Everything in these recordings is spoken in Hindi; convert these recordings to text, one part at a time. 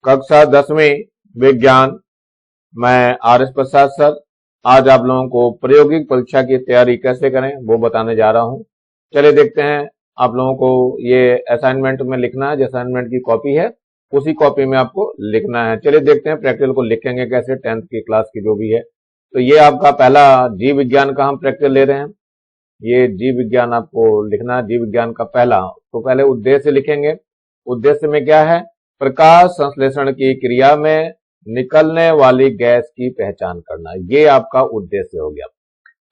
कक्षा 10वीं विज्ञान। मैं आर.एस. प्रसाद सर आज आप लोगों को प्रायोगिक परीक्षा की तैयारी कैसे करें वो बताने जा रहा हूं। चलिए देखते हैं। आप लोगों को ये असाइनमेंट में लिखना है, जो असाइनमेंट की कॉपी है उसी कॉपी में आपको लिखना है। चलिए देखते हैं प्रैक्टिकल को लिखेंगे कैसे, 10th की क्लास की जो भी है। तो ये आपका पहला जीव विज्ञान का हम प्रैक्टिकल ले रहे हैं। ये जीव विज्ञान आपको लिखना है, जीव विज्ञान का पहला। तो पहले उद्देश्य लिखेंगे। उद्देश्य में क्या है? प्रकाश संश्लेषण की क्रिया में निकलने वाली गैस की पहचान करना, ये आपका उद्देश्य हो गया।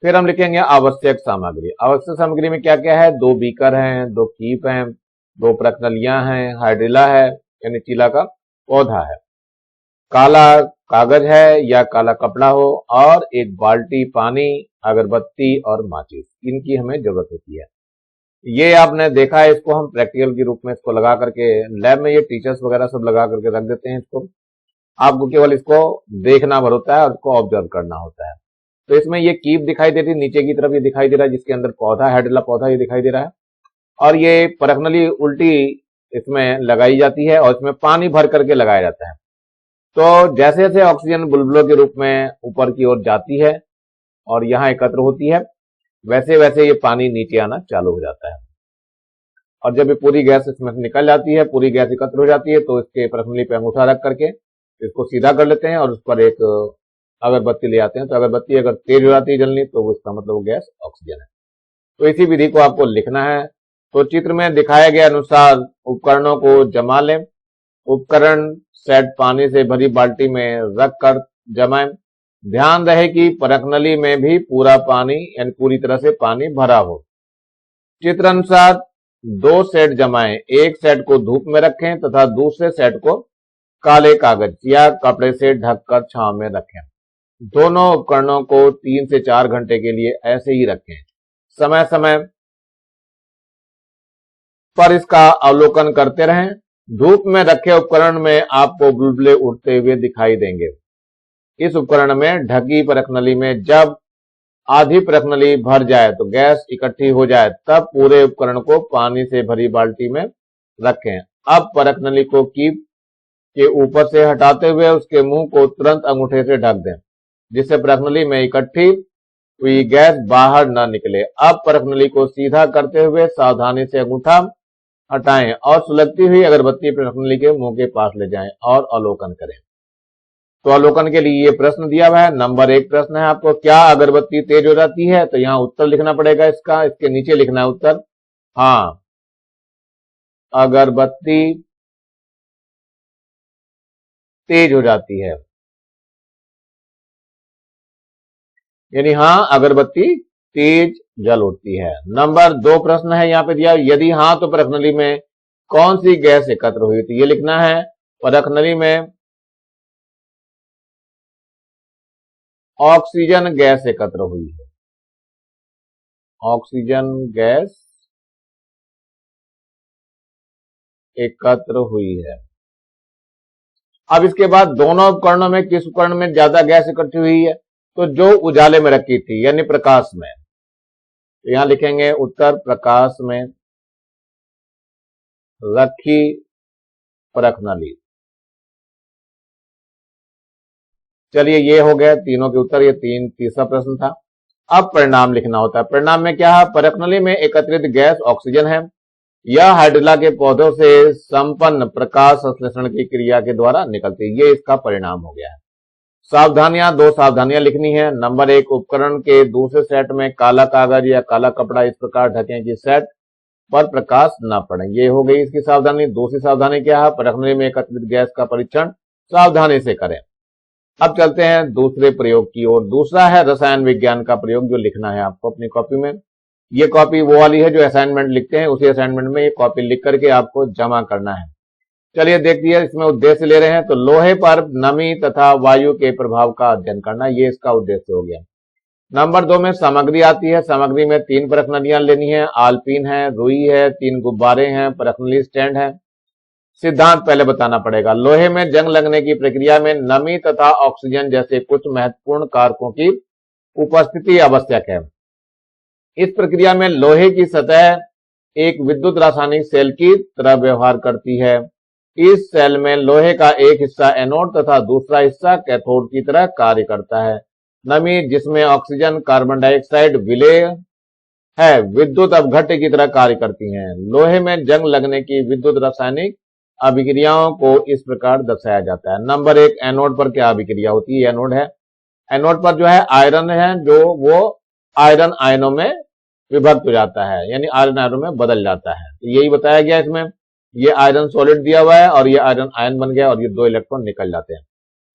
फिर हम लिखेंगे आवश्यक सामग्री। आवश्यक सामग्री में क्या क्या है? 2 बीकर हैं, 2 कीप हैं, 2 प्रश्नलियां हैं, हाइड्रिला है यानी चीला का पौधा है, काला कागज है या काला कपड़ा हो, और एक बाल्टी पानी, अगरबत्ती और माचिस, इनकी हमें जरूरत होती है। ये आपने देखा है, इसको हम प्रैक्टिकल के रूप में इसको लगा करके लैब में ये टीचर्स वगैरह सब लगा करके रख देते हैं। इसको आपको केवल इसको देखना भर होता है और इसको ऑब्जर्व करना होता है। तो इसमें ये कीप दिखाई दे रही है, नीचे की तरफ ये दिखाई दे रहा है जिसके अंदर पौधा, हाइड्रिला पौधा ये दिखाई दे रहा है, और ये परखनली उल्टी इसमें लगाई जाती है और इसमें पानी भर करके लगाया जाता है। तो जैसे जैसे ऑक्सीजन बुलबुलों के रूप में ऊपर की ओर जाती है और यहाँ एकत्र होती है, वैसे वैसे ये पानी नीचे आना चालू हो जाता है। और जब ये पूरी गैस इसमें से निकल जाती है, पूरी गैस एकत्र हो जाती है, तो इसके परखनली पे अंगूठा रख करके इसको सीधा कर लेते हैं और उस पर एक अगरबत्ती ले आते हैं। तो अगरबत्ती अगर तेज हो जाती है जलनी तो उसका मतलब वो गैस ऑक्सीजन है। तो इसी विधि को आपको लिखना है। तो चित्र में दिखाए गए अनुसार उपकरणों को जमा लें। उपकरण सेट पानी से भरी बाल्टी में रख कर जमाएं। ध्यान रहे कि परखनली में भी पूरा पानी यानी पूरी तरह से पानी भरा हो। चित्र अनुसार 2 सेट जमाएं। एक सेट को धूप में रखें तथा दूसरे सेट को काले कागज या कपड़े से ढककर छांव में रखें। दोनों उपकरणों को 3 से 4 घंटे के लिए ऐसे ही रखें। समय समय पर इसका अवलोकन करते रहें। धूप में रखे उपकरण में आपको बुलबुले उठते हुए दिखाई देंगे। इस उपकरण में ढकी परखनली में जब आधी परखनली भर जाए तो गैस इकट्ठी हो जाए, तब पूरे उपकरण को पानी से भरी बाल्टी में रखें। अब परखनली को कीप के ऊपर से हटाते हुए उसके मुंह को तुरंत अंगूठे से ढक दें, जिससे परखनली में इकट्ठी हुई गैस बाहर न निकले। अब परखनली को सीधा करते हुए सावधानी से अंगूठा हटाएं और सुलगती हुई अगरबत्ती परखनली के मुंह के पास ले जाएं और अवलोकन करें। तो अवलोकन के लिए ये प्रश्न दिया हुआ है। नंबर 1 प्रश्न है आपको, क्या अगरबत्ती तेज हो जाती है? तो यहाँ उत्तर लिखना पड़ेगा इसका, इसके नीचे लिखना है उत्तर। हाँ, अगरबत्ती तेज हो जाती है, यानी हाँ अगरबत्ती तेज जल उठती है। नंबर 2 प्रश्न है यहाँ पे दिया, यदि हाँ तो परखनली में कौन सी गैस एकत्र हुई? तो ये लिखना है परखनली में ऑक्सीजन गैस एकत्र हुई है। ऑक्सीजन गैस एकत्र हुई है। अब इसके बाद दोनों उपकरणों में किस उपकरण में ज्यादा गैस इकट्ठी हुई है? तो जो उजाले में रखी थी यानी प्रकाश में। तो यहां लिखेंगे उत्तर, प्रकाश में रखी परखनली। चलिए ये हो गया तीनों के उत्तर, ये तीसरा प्रश्न था। अब परिणाम लिखना होता है। परिणाम में क्या है? परखनली में एकत्रित गैस ऑक्सीजन है। यह हाइड्रिला के पौधों से संपन्न प्रकाश संश्लेषण की क्रिया के द्वारा निकलती है। ये इसका परिणाम हो गया है। सावधानियां, 2 सावधानियां लिखनी है। नंबर 1, उपकरण के दूसरे सेट में काला कागज या काला कपड़ा इस प्रकार ढकें कि सेट पर प्रकाश न पड़े। ये हो गई इसकी सावधानी। दूसरी सावधानी क्या है? परखनली में एकत्रित गैस का परीक्षण सावधानी से करें। अब चलते हैं दूसरे प्रयोग की ओर। दूसरा है रसायन विज्ञान का प्रयोग, जो लिखना है आपको अपनी कॉपी में। ये कॉपी वो वाली है जो असाइनमेंट लिखते हैं, उसी असाइनमेंट में ये कॉपी लिख करके आपको जमा करना है। चलिए देखिए, इसमें उद्देश्य ले रहे हैं तो लोहे पर नमी तथा वायु के प्रभाव का अध्ययन करना, ये इसका उद्देश्य हो गया। नंबर 2 में सामग्री आती है। सामग्री में 3 परखनलियां लेनी है, आलपीन है, रुई है, 3 गुब्बारे हैं, परखनली स्टैंड है। सिद्धांत पहले बताना पड़ेगा। लोहे में जंग लगने की प्रक्रिया में नमी तथा ऑक्सीजन जैसे कुछ महत्वपूर्ण कारकों की उपस्थिति आवश्यक है। इस प्रक्रिया में लोहे की सतह एक विद्युत रासायनिक सेल की तरह व्यवहार करती है। इस सेल में लोहे का एक हिस्सा एनोड तथा दूसरा हिस्सा कैथोड की तरह कार्य करता है। नमी जिसमें ऑक्सीजन कार्बन डाइऑक्साइड विलेय है विद्युत अपघट्य की तरह कार्य करती हैं। लोहे में जंग लगने की विद्युत रासायनिक अभिक्रियाओं को इस प्रकार दर्शाया जाता है। नंबर 1, एनोड पर क्या अभिक्रिया होती है? एनोड है, एनोड पर जो है आयरन है जो वो आयरन आयनों में विभक्त हो जाता है, यानी आयरन आयनों में बदल जाता है। यही बताया गया इसमें। ये आयरन सॉलिड दिया हुआ है और ये आयरन आयन बन गया और ये 2 इलेक्ट्रॉन निकल जाते हैं।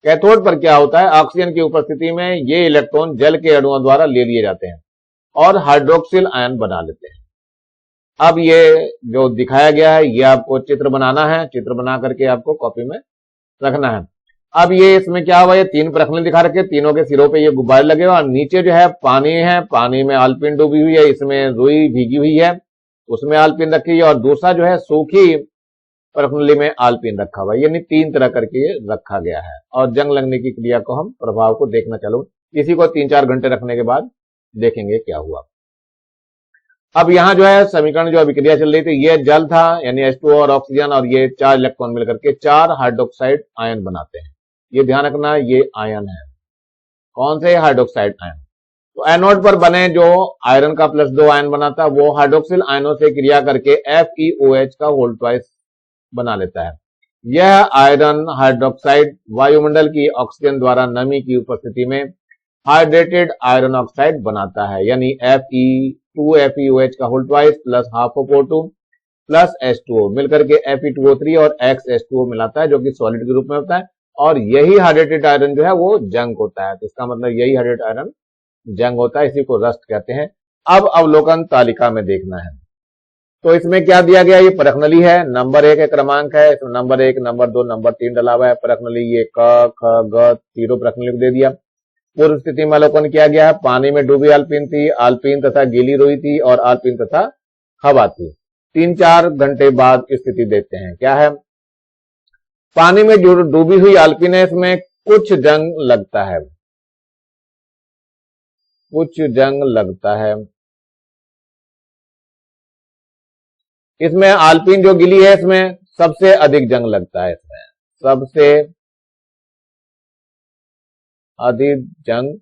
कैथोड पर क्या होता है? ऑक्सीजन की उपस्थिति में ये इलेक्ट्रॉन जल के अणुओं द्वारा ले लिए जाते हैं और हाइड्रोक्सिल आयन बना लेते हैं। अब ये जो दिखाया गया है ये आपको चित्र बनाना है, चित्र बना करके आपको कॉपी में रखना है। अब ये इसमें क्या हुआ, ये 3 प्रश्न दिखा रखे, तीनों के सिरों पे ये गुब्बारे लगे हुए और नीचे जो है पानी में आलपीन डूबी हुई है, इसमें रुई भीगी हुई है, उसमें आलपीन रखी है और दूसरा जो है सूखी प्रश्नली में आलपीन रखा हुआ है। यानी 3 तरह करके ये रखा गया है और जंग लगने की क्रिया को हम प्रभाव को देखना चालू, इसी को 3-4 घंटे रखने के बाद देखेंगे क्या हुआ। अब यहां जो है समीकरण जो अभिक्रिया चल रही थी, ये जल था यानी H2O और ऑक्सीजन और ये 4 इलेक्ट्रॉन मिलकर के 4 हाइड्रोक्साइड आयन बनाते हैं। ये ध्यान रखना, ये आयन है। कौन से? Hydroxide ion. तो एनोड पर बने जो आयरन का +2 आयन बनाता है वो हाइड्रोक्सिल आयनों से क्रिया करके FeOH का होल ट्वाइस बना लेता है। यह आयरन हाइड्रोक्साइड वायुमंडल की ऑक्सीजन द्वारा नमी की उपस्थिति में हाइड्रेटेड आयरन ऑक्साइड बनाता है, यानी Fe2FeOH का whole twice plus half of O2 plus H2O मिलकर के Fe2O3 और XH2O मिलाता है जो कि सॉलिड के रूप में होता है और यही हाइड्रेटेड आयरन जो है वो जंग होता है। तो इसका मतलब यही हाइड्रेटेड आयरन जंग होता है, इसी को रस्ट कहते हैं। अब अवलोकन तालिका में देखना है तो इसमें क्या दिया गया, ये परखनली है, नंबर 1 क्रमांक है, इसमें नंबर 1, नंबर 2, नंबर 3 डला हुआ है। परखनली ये क ख ग तीनों परखनली को दे दिया। पूर्व स्थिति में अवलोकन किया गया है, पानी में डूबी आलपीन थी, आलपीन तथा गीली रुई थी और आलपीन तथा हवा थी। 3-4 घंटे बाद स्थिति देखते हैं क्या है। पानी में जो डूबी हुई आलपीन है इसमें कुछ जंग लगता है, कुछ जंग लगता है। इसमें आलपीन जो गिली है इसमें सबसे अधिक जंग लगता है, इसमें सबसे अधिक जंग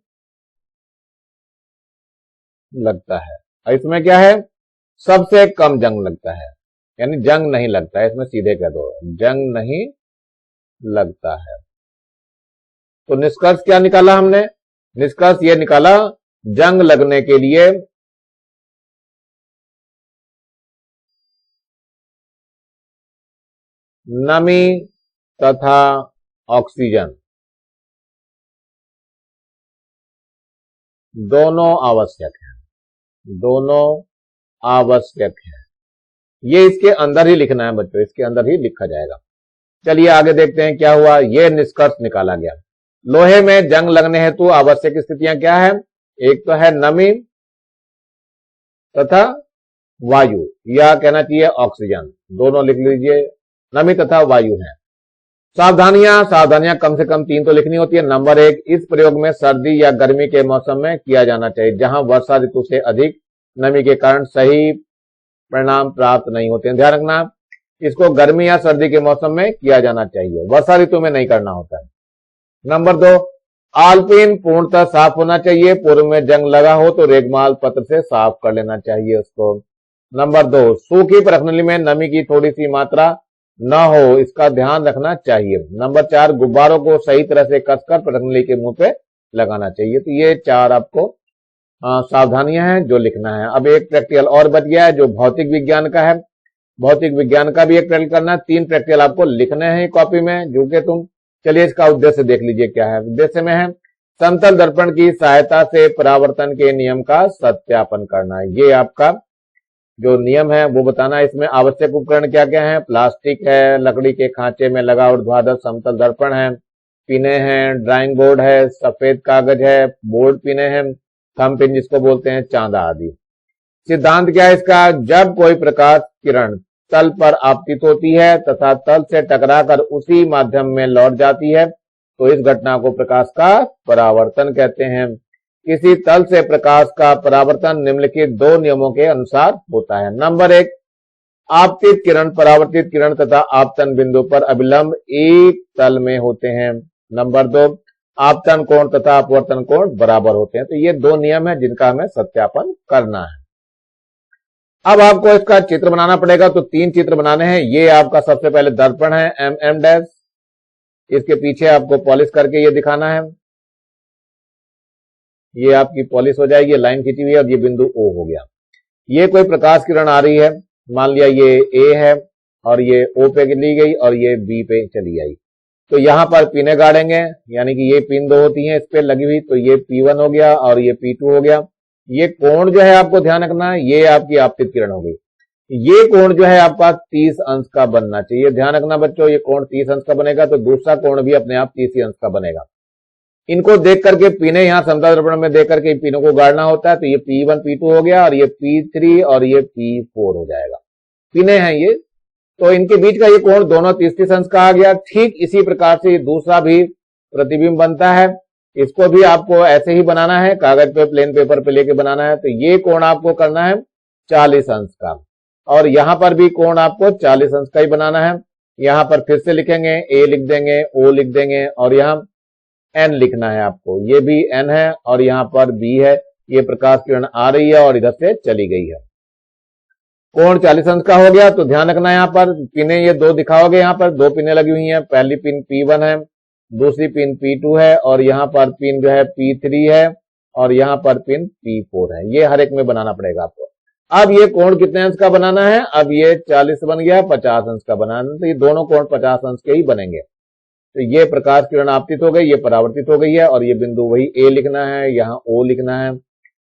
लगता है। और इसमें क्या है, सबसे कम जंग लगता है, यानी जंग नहीं लगता है। इसमें सीधे कह दो जंग नहीं लगता है। तो निष्कर्ष क्या निकाला हमने? निष्कर्ष ये निकाला, जंग लगने के लिए नमी तथा ऑक्सीजन दोनों आवश्यक है, दोनों आवश्यक है। ये इसके अंदर ही लिखना है बच्चों, इसके अंदर ही लिखा जाएगा। चलिए आगे देखते हैं क्या हुआ। ये निष्कर्ष निकाला गया, लोहे में जंग लगने हेतु आवश्यक स्थितियां क्या है? एक तो है नमी तथा वायु, या कहना चाहिए ऑक्सीजन, दोनों लिख लीजिए, नमी तथा वायु है। सावधानियां कम से कम 3 तो लिखनी होती है। नंबर 1, इस प्रयोग में सर्दी या गर्मी के मौसम में किया जाना चाहिए, जहां वर्षा ऋतु से अधिक नमी के कारण सही परिणाम प्राप्त नहीं होते हैं। ध्यान रखना, इसको गर्मी या सर्दी के मौसम में किया जाना चाहिए, वर्षा ऋतु में नहीं करना होता है। नंबर 2, आलपीन पूर्णतः साफ होना चाहिए, पूर्व में जंग लगा हो तो रेगमाल पत्र से साफ कर लेना चाहिए उसको। नंबर 2, सूखी परखनली में नमी की थोड़ी सी मात्रा न हो, इसका ध्यान रखना चाहिए। नंबर 4, गुब्बारों को सही तरह से कसकर परखनली के मुंह पे लगाना चाहिए। तो ये 4 आपको सावधानियां हैं जो लिखना है। अब एक प्रैक्टिकल और बच गया है जो भौतिक विज्ञान का है, भौतिक विज्ञान का भी एक प्रैक्टिकल करना है। 3 प्रैक्टिकल आपको लिखने हैं कॉपी में, जो कि तुम चलिए इसका उद्देश्य देख लीजिए क्या है। उद्देश्य में है समतल दर्पण की सहायता से परावर्तन के नियम का सत्यापन करना है। ये आपका जो नियम है वो बताना है। इसमें आवश्यक उपकरण क्या क्या है? प्लास्टिक है, लकड़ी के खांचे में लगा ऊर्ध्वाधर समतल दर्पण है, पिने हैं, ड्राइंग बोर्ड है, सफेद कागज है, बोर्ड पिने हैं, थंब पिन जिसको बोलते हैं, चांदा आदि। सिद्धांत क्या है इसका? जब कोई प्रकाश किरण तल पर आपतित होती है तथा तल से टकराकर उसी माध्यम में लौट जाती है तो इस घटना को प्रकाश का परावर्तन कहते हैं। किसी तल से प्रकाश का परावर्तन निम्नलिखित 2 नियमों के अनुसार होता है। नंबर 1, आपतित किरण, परावर्तित किरण तथा आपतन बिंदु पर अभिलंब एक तल में होते हैं। नंबर 2, आपतन कोण तथा अपवर्तन कोण बराबर होते हैं। तो ये दो नियम है जिनका हमें सत्यापन करना है। अब आपको इसका चित्र बनाना पड़ेगा। तो 3 चित्र बनाने हैं। ये आपका सबसे पहले दर्पण है MM डैश, इसके पीछे आपको पॉलिश करके ये दिखाना है। ये आपकी पॉलिश हो जाएगी, लाइन खींची हुई है और ये बिंदु O हो गया। ये कोई प्रकाश किरण आ रही है, मान लिया ये A है और ये O पे ली गई और ये B पे चली आई। तो यहां पर पिने गाड़ेंगे, यानी कि ये पिन 2 होती हैं इस पे लगी हुई। तो ये P1 हो गया और ये P2 हो गया। ये कोण जो है आपको ध्यान रखना है, ये आपकी आपतित किरण हो गई। ये कोण जो है आपका 30 अंश का बनना चाहिए। ध्यान रखना बच्चों, ये कोण 30 अंश का बनेगा तो दूसरा कोण भी अपने आप 30 अंश का बनेगा। इनको देख करके पिने यहां समतल दर्पण में देख करके पिनों को गाड़ना होता है। तो ये P1 P2 हो गया और ये P3 और ये P4 हो जाएगा। पिने हैं ये, तो इनके बीच का ये कोण दोनों 30 अंश का आ गया। ठीक इसी प्रकार से ये दूसरा भी प्रतिबिंब बनता है। इसको भी आपको ऐसे ही बनाना है, कागज पे प्लेन पेपर पे लेके बनाना है। तो ये कोण आपको करना है 40 अंश का और यहां पर भी कोण आपको 40 अंश का ही बनाना है। यहां पर फिर से लिखेंगे, A लिख देंगे, O लिख देंगे और यहां N लिखना है आपको। ये भी N है और यहां पर B है। ये प्रकाश किरण आ रही है और इधर से चली गई है। कोण 40 अंश का हो गया। तो ध्यान रखना है, यहां पर पिने ये 2 दिखाओगे, यहां पर 2 पिने लगी हुई हैं। पहली पिन P1 है, दूसरी पिन P2 है और यहां पर पिन जो है P3 है और यहां पर पिन P4 है। ये हर एक में बनाना पड़ेगा आपको। अब ये कोण कितने अंश का बनाना है? अब ये 40 बन गया, 50 अंश का बनाना है। तो ये दोनों कोण 50 अंश के ही बनेंगे। तो ये प्रकाश किरण आपतित हो गई, ये परावर्तित हो गई है और ये बिंदु वही A लिखना है, यहाँ O लिखना है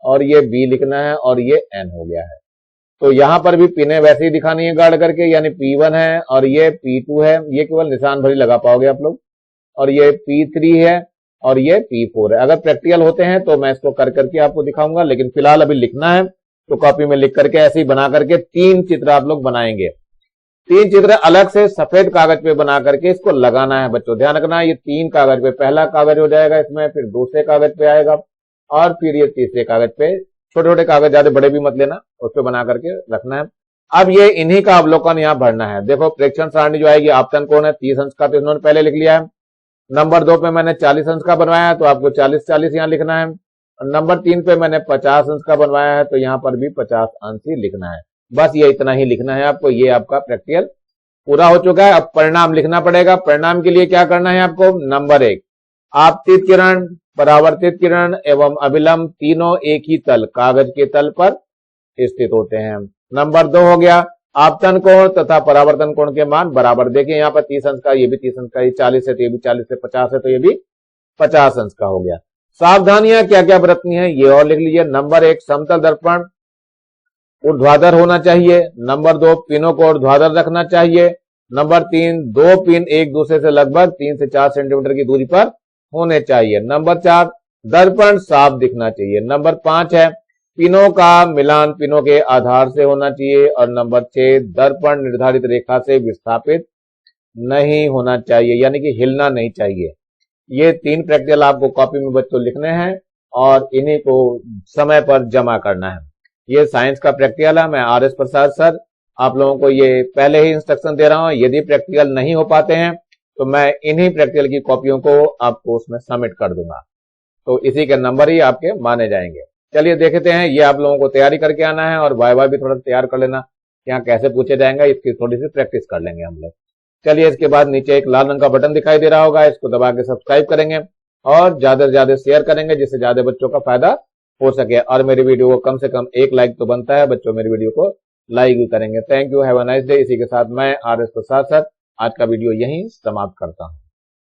और ये B लिखना है और ये N हो गया है। तो यहां पर भी पिने वैसे ही दिखानी है गाड़ करके, यानी P1 है और ये P2 है। ये केवल निशान भरी लगा पाओगे आप लोग। और ये P3 है और ये P4 है। अगर प्रैक्टिकल होते हैं तो मैं इसको कर करके आपको दिखाऊंगा, लेकिन फिलहाल अभी लिखना है तो कॉपी में लिख करके ऐसे ही बना करके 3 चित्र आप लोग बनाएंगे। 3 चित्र अलग से सफेद कागज पे बना करके इसको लगाना है बच्चों। ध्यान रखना है, ये 3 कागज पे, पहला कागज हो जाएगा इसमें, फिर दूसरे कागज पे आएगा और फिर ये तीसरे कागज पे। छोटे छोटे कागज, ज्यादा बड़े भी मत लेना, उस पर बना करके रखना है। अब ये इन्हीं का अवलोकन यहाँ भरना है। देखो प्रेक्षण सारणी जो आएगी, आपतन कोण है 30 अंश का, तो इन्होंने पहले लिख लिया है। नंबर 2 पे मैंने 40 अंश का बनवाया है तो आपको 40-40 यहाँ लिखना है। नंबर 3 पे मैंने 50 अंश का बनवाया है तो यहाँ पर भी 50 अंश ही लिखना है। बस ये इतना ही लिखना है आपको। ये आपका प्रैक्टिकल पूरा हो चुका है। अब परिणाम लिखना पड़ेगा। परिणाम के लिए क्या करना है आपको? नंबर 1, आपतित किरण, परावर्तित किरण एवं अभिलंब तीनों एक ही तल, कागज के तल पर स्थित होते हैं। नंबर 2 हो गया, आपतन कोण तथा परावर्तन कोण के मान बराबर। देखिए यहाँ पर 30 अंश का, ये भी 30 अंश का, ये 40 है तो ये भी 40 से 50 है तो ये भी 50 अंश का हो गया। सावधानियां क्या क्या बरतनी है ये और लिख लीजिए। नंबर 1, समतल दर्पण ऊर्ध्वाधर होना चाहिए। नंबर 2, पिनों को ऊर्ध्वाधर रखना चाहिए। नंबर 3, 2 पिन एक दूसरे से लगभग 3 से 4 सेंटीमीटर की दूरी पर होने चाहिए। नंबर 4, दर्पण साफ दिखना चाहिए। नंबर 5 है, पिनों का मिलान पिनों के आधार से होना चाहिए। और नंबर 6, दर्पण निर्धारित रेखा से विस्थापित नहीं होना चाहिए, यानी कि हिलना नहीं चाहिए। ये 3 प्रैक्टिकल आपको कॉपी में बच्चों लिखने हैं और इन्हीं को समय पर जमा करना है। ये साइंस का प्रैक्टिकल है। मैं RS प्रसाद सर आप लोगों को ये पहले ही इंस्ट्रक्शन दे रहा हूं। यदि प्रैक्टिकल नहीं हो पाते हैं तो मैं इन्हीं प्रैक्टिकल की कॉपियों को आपको उसमें सबमिट कर दूंगा, तो इसी के नंबर ही आपके माने जाएंगे। चलिए देखते हैं, ये आप लोगों को तैयारी करके आना है और वाइवा भी थोड़ा तैयार कर लेना, यहाँ कैसे पूछे जाएंगे इसकी थोड़ी सी प्रैक्टिस कर लेंगे हम लोग। चलिए इसके बाद नीचे एक लाल रंग का बटन दिखाई दे रहा होगा, इसको दबा के सब्सक्राइब करेंगे और ज्यादा से ज्यादा शेयर करेंगे जिससे ज्यादा बच्चों का फायदा हो सके। और मेरी वीडियो को कम से कम 1 लाइक तो बनता है बच्चों, मेरी वीडियो को लाइक भी करेंगे। Thank you, have a nice day. इसी के साथ मैं RS प्रसाद सर आज का वीडियो यहीं समाप्त करता हूं।